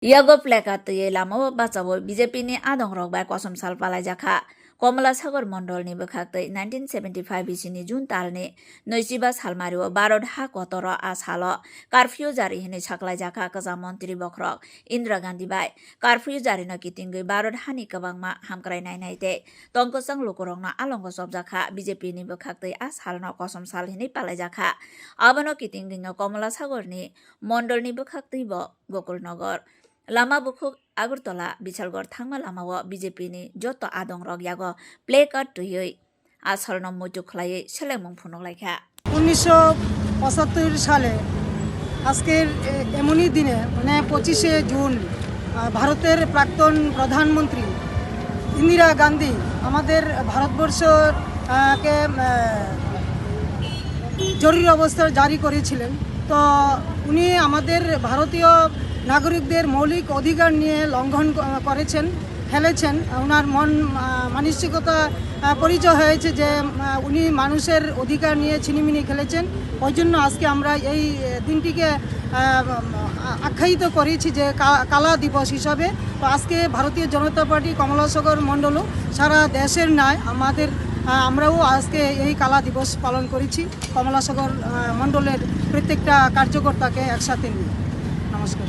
ইয়াগো placard তৈয়ে লামাও বাঁচাবো বিজেপিনি আদং rock by কসম সাল পালাই জাখা কমলা সাগর মন্ডলনি বখাকতৈ 1975 बिसिनि जुन तालनि 25 सालमारिओ भारत हा कतर आ साल कारफिउ जारि हिनै साख्लाय जाखा कजा मन्त्री बख्रक इन्दिरा गान्धी बाय कारफिउ जारि न कितिंगै भारत हानि कबांमा हामक्राय नायनायते तंकसं लोकरंग आलंग सबजाखा बिजेपि नि बखाकतै आ साल न कसम साल हिनै पालाय जाखा आबनो कितिंगै न कमला सागरनि मन्डलनि बखाकतै ब गोकुलनगर लामा बुखुक আগরতলা বিশালগড় থাংমা লামাও বিজেপিনি যত আদং রক ইয়াগো প্লে কার্ড তুই আসল ন মজু খলাই সেলেমং ফুনলাইখা 1975 সালে আজকের এমনই দিনে মানে 25শে জুন ভারতের প্রাক্তন প্রধানমন্ত্রী ইন্দিরা গান্ধী আমাদের ভারতবর্ষকে জরুরি অবস্থা জারি করেছিলেন। তো উনি আমাদের ভারতীয় নাগরিকদের মৌলিক অধিকার নিয়ে লঙ্ঘন করেছেন, ফেলেছেন। ওনার মানসিকতা পরিচয় হয়েছে যে উনি মানুষের অধিকার নিয়ে ছিনিমিনি খেলেছেন। ওই জন্য আজকে আমরা এই দিনটিকে আখ্যায়িত করেছি যে কালা দিবস হিসাবে। তো আজকে ভারতীয় জনতা পার্টি কমলাসাগর মণ্ডলও সারা দেশের ন্যায় আমরাও আজকে এই কালা দিবস পালন করেছি কমলাসাগর মণ্ডলের প্রত্যেকটা কার্যকর্তাকে একসাথে নিয়ে। নমস্কার।